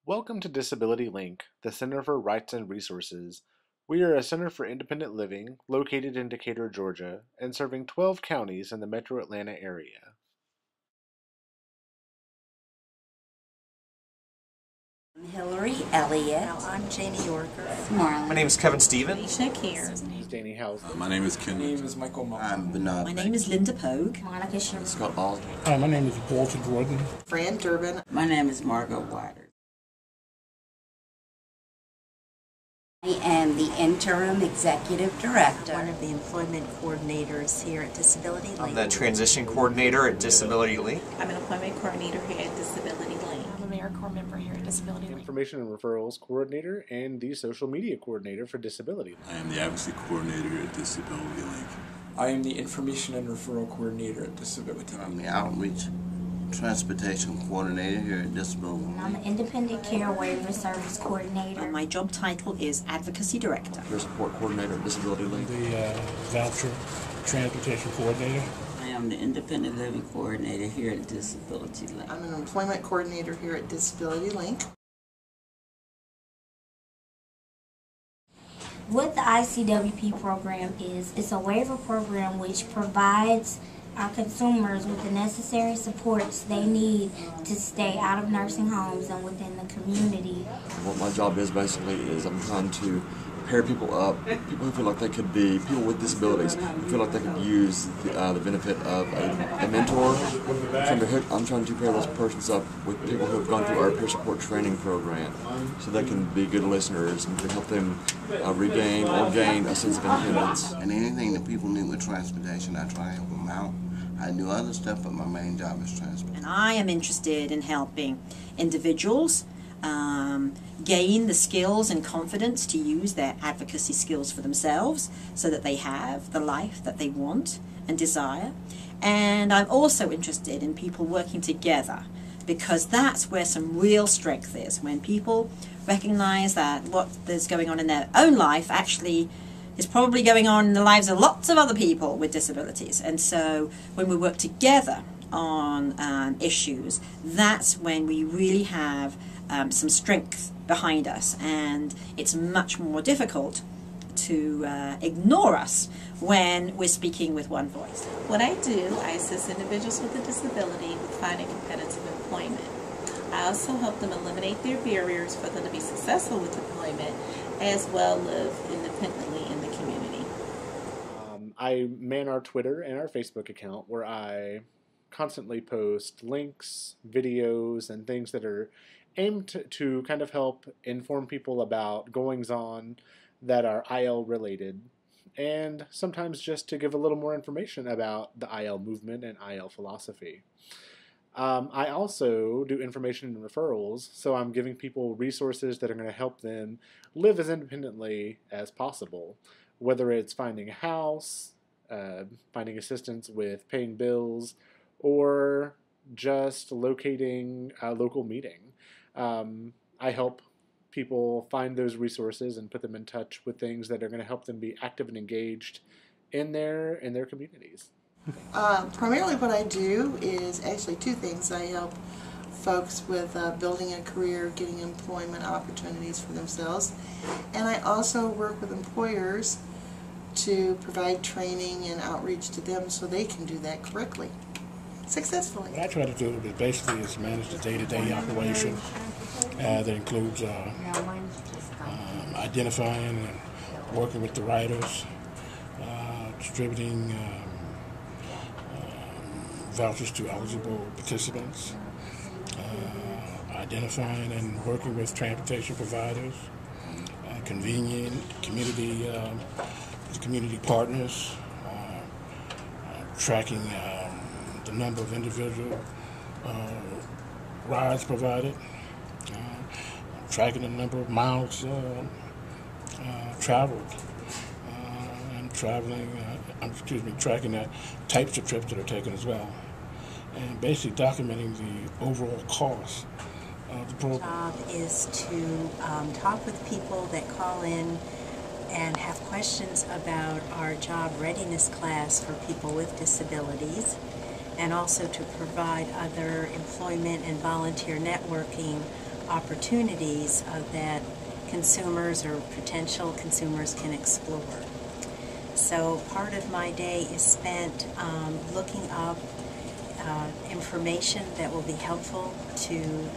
Welcome to Disability Link, the Center for Rights and Resources. We are a center for independent living located in Decatur, Georgia, and serving 12 counties in the metro Atlanta area. I'm Hillary Elliott. I'm Janie Yorker. My name is Kevin Stephen. Alicia Keir. He's Danny House. My name is Ken. My name is Michael Moss. I'm Bernard. My name is Linda Pogue. Monica Sherman. Scott Ball. Hi, my name is Walter Jordan. Fran Durbin. My name is Margot Waters. I am the interim executive director. One of the employment coordinators here at Disability Link. I'm the transition coordinator at Disability Link. I'm an employment coordinator here at Disability Link. I'm a AmeriCorps member here at Disability Link. Information and Referrals Coordinator and the Social Media Coordinator for Disability Link. I am the Advocacy Coordinator at Disability Link. I am the Information and Referral Coordinator at Disability Link. I'm the Outreach Transportation Coordinator here at Disability Link. I'm the Independent Care Waiver Service Coordinator. My job title is Advocacy Director. Peer Support Coordinator at Disability Link. The Voucher Transportation Coordinator. I am the Independent Living Coordinator here at Disability Link. I'm an Employment Coordinator here at Disability Link. What the ICWP program is, it's a waiver program which provides our consumers with the necessary supports they need to stay out of nursing homes and within the community. What my job is basically is I'm trying to pair people up, people who feel like they could be, people with disabilities who feel like they could use the benefit of a mentor. I'm trying to pair those persons up with people who have gone through our peer support training program so they can be good listeners and to help them regain or gain a sense of independence. And anything that people need with transportation, I try to help them out. I do other stuff, but my main job is transport. And I am interested in helping individuals gain the skills and confidence to use their advocacy skills for themselves so that they have the life that they want and desire. And I'm also interested in people working together because that's where some real strength is, when people recognize that what is going on in their own life actually is probably going on in the lives of lots of other people with disabilities. And so when we work together on issues, that's when we really have some strength behind us, and it's much more difficult to ignore us when we're speaking with one voice. What I do, I assist individuals with a disability with finding competitive employment. I also help them eliminate their barriers for them to be successful with employment, as well live independently in the community. I man our Twitter and our Facebook account where I constantly post links, videos, and things that are aimed to kind of help inform people about goings-on that are IL related, and sometimes just to give a little more information about the IL movement and IL philosophy. I also do information and referrals, so I'm giving people resources that are going to help them live as independently as possible, whether it's finding a house, finding assistance with paying bills, or just locating a local meeting. I help people find those resources and put them in touch with things that are going to help them be active and engaged in their communities. Primarily what I do is actually two things. I help folks with building a career, getting employment opportunities for themselves, and I also work with employers to provide training and outreach to them so they can do that correctly, successfully. What I try to do is basically is manage the day-to-day operation that includes identifying and working with the writers, distributing vouchers to eligible participants, identifying and working with transportation providers, convening community partners, tracking the number of individual rides provided, tracking the number of miles traveled, and tracking the types of trips that are taken as well, and basically documenting the overall cost of the program. Our job is to talk with people that call in and have questions about our job readiness class for people with disabilities, and also to provide other employment and volunteer networking opportunities that consumers or potential consumers can explore. So part of my day is spent looking up information that will be helpful to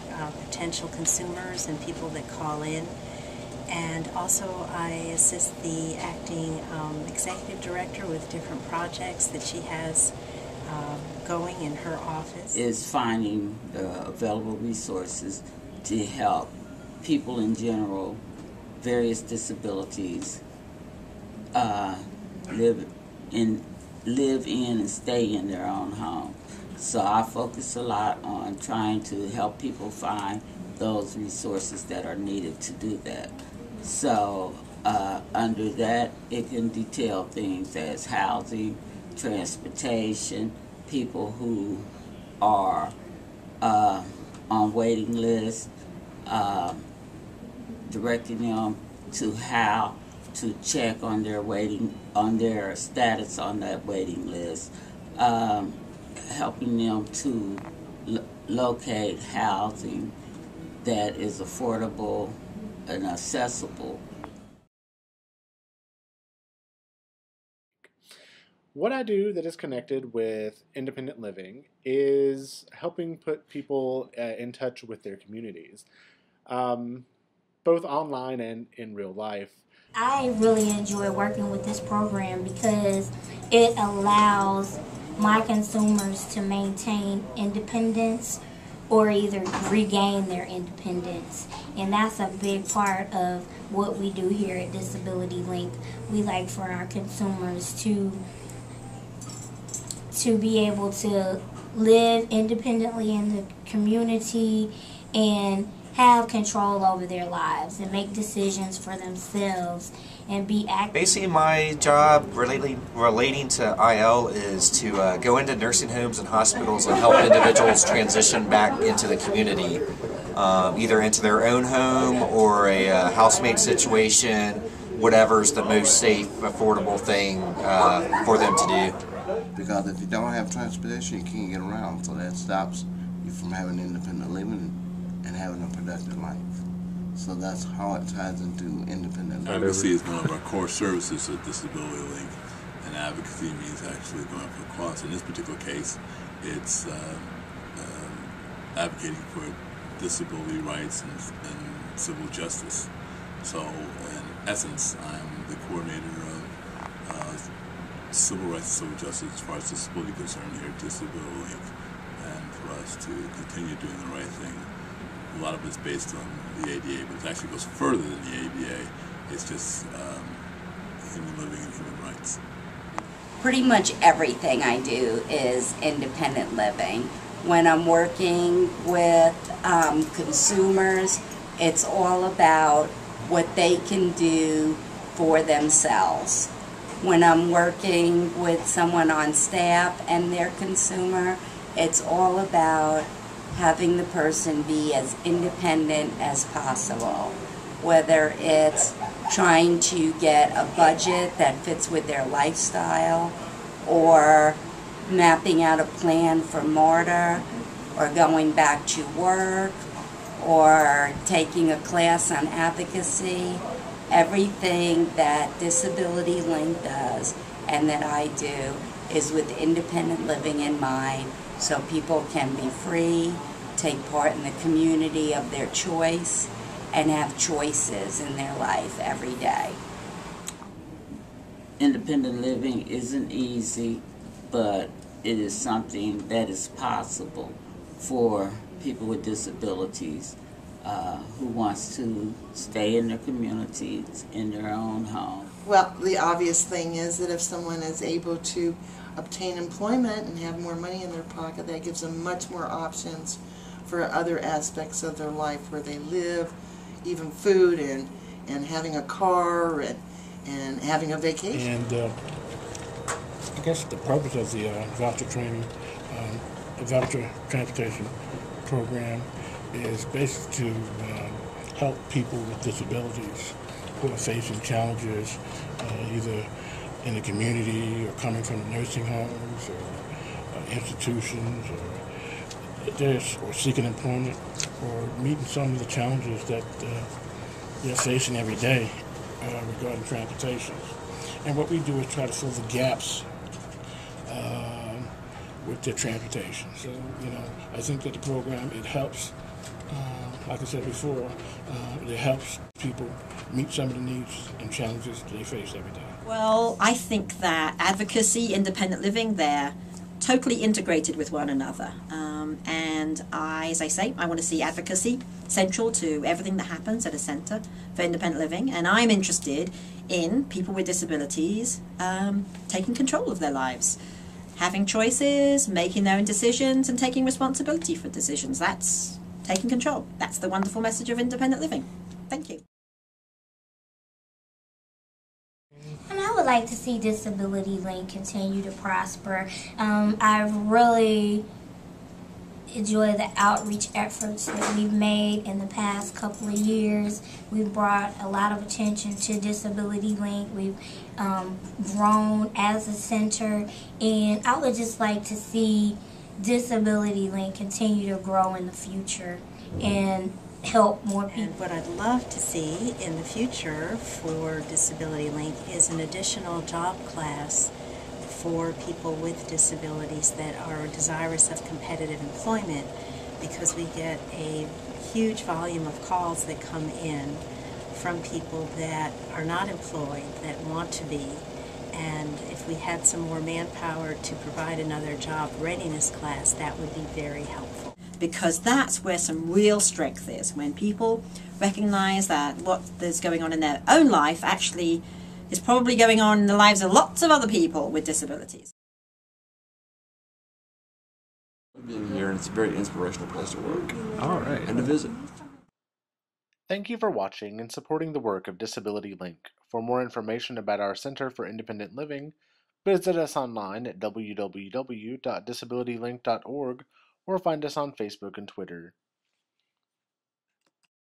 potential consumers and people that call in. And also I assist the acting executive director with different projects that she has going in her office. Is finding the available resources to help people in general, various disabilities, live in and stay in their own home. So I focus a lot on trying to help people find those resources that are needed to do that. So under that, it can detail things as housing, transportation, people who are on waiting lists, directing them to how to check on their status on that waiting list, helping them to locate housing that is affordable and accessible. What I do that is connected with independent living is helping put people in touch with their communities, both online and in real life. I really enjoy working with this program because it allows my consumers to maintain independence or either regain their independence. And that's a big part of what we do here at Disability Link. We like for our consumers to be able to live independently in the community and have control over their lives and make decisions for themselves and be active. Basically, my job relating to IL is to go into nursing homes and hospitals and help individuals transition back into the community, either into their own home or a housemate situation, whatever's the most safe, affordable thing for them to do. Because if you don't have transportation, you can't get around, so that stops you from having independent living and having a productive life. So that's how it ties into independent living. Advocacy is one of our core services at Disability Link, and advocacy means actually going for a cause. In this particular case, it's advocating for disability rights and civil justice. So in essence, I'm the coordinator of civil rights and civil justice as far as disability concerned here at Disability Link, and for us to continue doing the right thing. A lot of it's based on the ADA, but it actually goes further than the ADA. It's just human living and human rights. Pretty much everything I do is independent living. When I'm working with consumers, it's all about what they can do for themselves. When I'm working with someone on staff and their consumer, it's all about having the person be as independent as possible. Whether it's trying to get a budget that fits with their lifestyle, or mapping out a plan for MARTA, or going back to work, or taking a class on advocacy. Everything that Disability Link does and that I do is with independent living in mind, so people can be free, take part in the community of their choice, and have choices in their life every day. Independent living isn't easy, but it is something that is possible for people with disabilities who wants to stay in their communities, in their own home. Well, the obvious thing is that if someone is able to obtain employment and have more money in their pocket, that gives them much more options for other aspects of their life where they live, even food and having a car and having a vacation. And I guess the purpose of the voucher training, voucher transportation program is basically to help people with disabilities who are facing challenges either in the community or coming from nursing homes or institutions or this or seeking employment or meeting some of the challenges that they're facing every day regarding transportation. And what we do is try to fill the gaps with their transportation. So, I think that the program, it helps, like I said before, it helps people meet some of the needs and challenges they face every day. Well, I think that advocacy, independent living, they're totally integrated with one another. And as I say, I want to see advocacy central to everything that happens at a centre for independent living. And I'm interested in people with disabilities taking control of their lives, having choices, making their own decisions, and taking responsibility for decisions. That's taking control. That's the wonderful message of independent living. Thank you. And I would like to see Disability Link continue to prosper. I've really enjoyed the outreach efforts that we've made in the past couple of years. We've brought a lot of attention to Disability Link. We've grown as a center, and I would just like to see Disability Link continue to grow in the future and help more people. And what I'd love to see in the future for Disability Link is an additional job class for people with disabilities that are desirous of competitive employment, because we get a huge volume of calls that come in from people that are not employed, that want to be. And if we had some more manpower to provide another job readiness class, that would be very helpful. Because that's where some real strength is, when people recognize that what is going on in their own life actually is probably going on in the lives of lots of other people with disabilities. Being here, and it's a very inspirational place to work. All right. And to visit. Thank you for watching and supporting the work of Disability Link. For more information about our Center for Independent Living, visit us online at www.disabilitylink.org or find us on Facebook and Twitter.